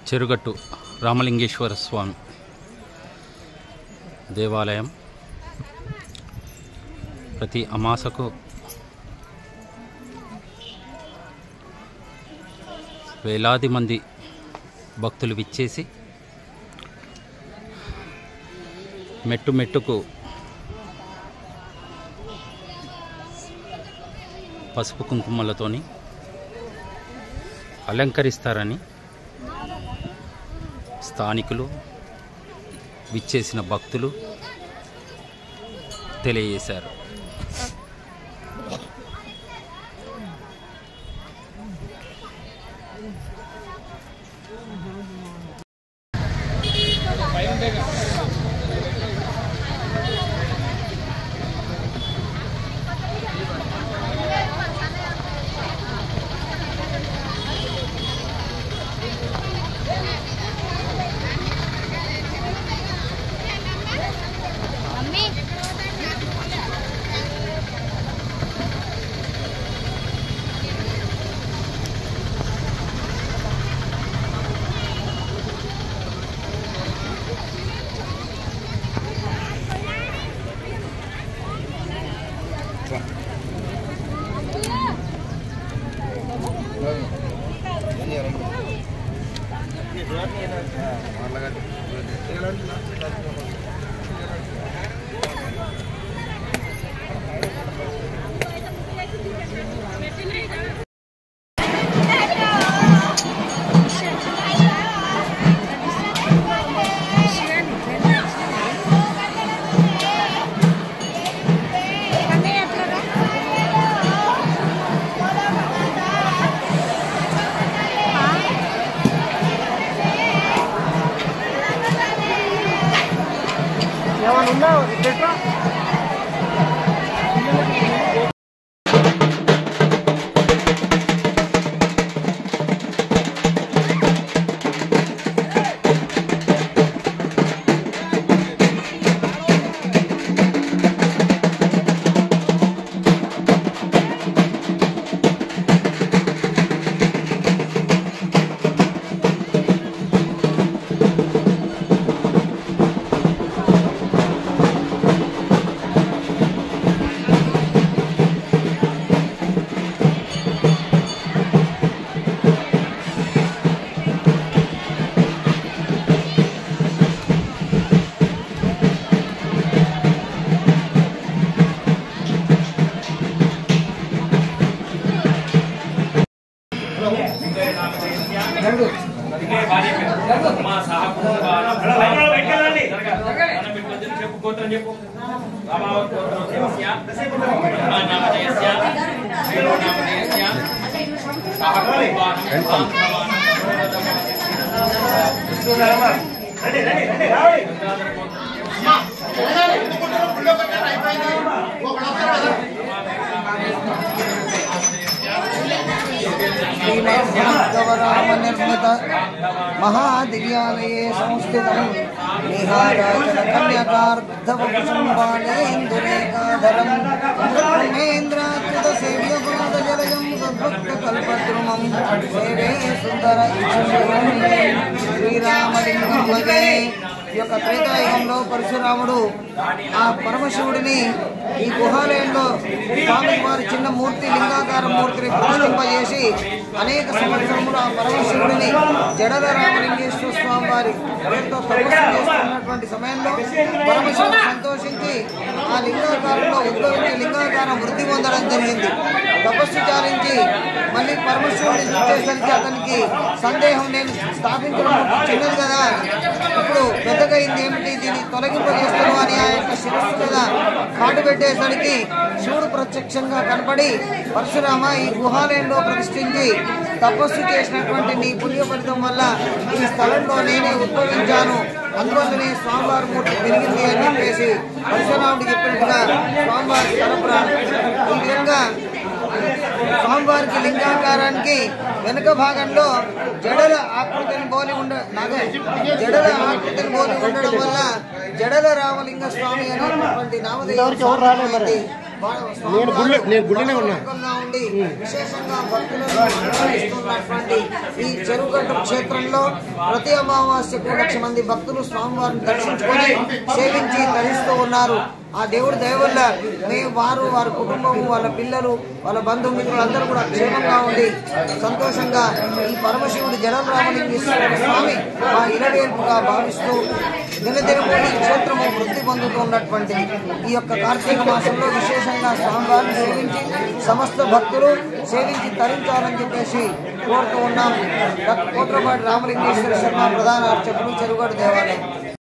చెరుగట్టు రామలింగేశ్వర స్వామి దేవాలయం ప్రతి అమాసకు వేలాది మంది భక్తులు విచ్చేసి మెట్టు మెట్టుకు పసుపు కుంకుమలతోని అలంకరిస్తారని స్థానికులు విచ్చేసిన భక్తులు తెలియజేశారు. निर्मित महादिव्यालये संस्थितं निहाराचलकन्यकार्धवक्षम्बालेन्दुरेकाधरं ब्रह्मेन्द्राकृतसेव्यपादजलयं सद्भक्तकल्पद्रुमं सेवे सुन्दर శ్రీరామలింగం భజే. ఈ యొక్క త్రేతాయుగంలో పరశురాముడు ఆ పరమశివుడిని ఈ గుహాలయంలో స్వామి వారి చిన్న మూర్తి లింగాకార మూర్తిని ప్రతిష్ఠింపజేసి అనేక సంవత్సరములు ఆ పరమశివుడిని జడల రామలింగేశ్వర స్వామి వారి పేరుతో తపస్సు చేస్తున్నటువంటి సమయంలో పరమశివుడు సంతోషించి ఆ లింగాకారంలో ఉద్భవించి లింగాకారం వృద్ధి పొందడం జరిగింది. తపస్సు చాలించి మళ్ళీ పరమశివుడిని చూసేసరికి అతనికి సందేహం, నేను స్థాపించడం చిన్నది కదా, ఇప్పుడు పెద్దగా అయింది ఏమిటి, దీన్ని తొలగింపజేస్తాను అని ఆ యొక్క శిరస్సు మీద కాటు పెట్టేసరికి శివుడు ప్రత్యక్షంగా కనపడి, పరశురామ ఈ గుహాలయంలో ప్రతిష్ఠించి తపస్సు చేసినటువంటి నీ పుణ్య ఫలితం వల్ల ఈ స్థలంలో నేనే ఉద్భవించాను, అందువల్లనే స్వామివారి మూర్తి పెరిగింది అని చెప్పేసి పరశురాముడికి చెప్పినట్టుగా స్వామివారి తరపురాను. ఈ విధంగా స్వామివారికి లింగాకారానికి వెనుక భాగంలో జడల ఆకృతిని పోలి ఉండడం వల్ల జడల రామలింగ స్వామి అనేటువంటి నామధేయం ఉండి విశేషంగా భక్తులను అనుగ్రహిస్తున్నటువంటి ఈ చెరువుగట్టు క్షేత్రంలో ప్రతి అమావాస్యకు 1,00,000 మంది భక్తులు స్వామివారిని దర్శించుకొని సేవించి తరిస్తూ ఉన్నారు. ఆ దేవుడి దయ వల్ల మేము వారి కుటుంబం, వాళ్ళ పిల్లలు, వాళ్ళ బంధుమిత్రులు అందరూ కూడా క్షేమంగా ఉండి సంతోషంగా ఈ పరమశివుడు జలరామలింగేశ్వర స్వామి మా ఇలవేల్పుగా భావిస్తూ దినదినము ఈ క్షేత్రము వృద్ధి పొందుతూ ఉన్నటువంటి ఈ యొక్క కార్తీక మాసంలో విశేషంగా స్వామివారిని సేవించి సమస్త భక్తులు సేవించి తరించాలని చెప్పేసి కోరుతూ ఉన్నాం. కోట్రపాటి రామలింగేశ్వర శర్మ ప్రధాన అర్చకులు, చెరువుగట్టు దేవాలయం.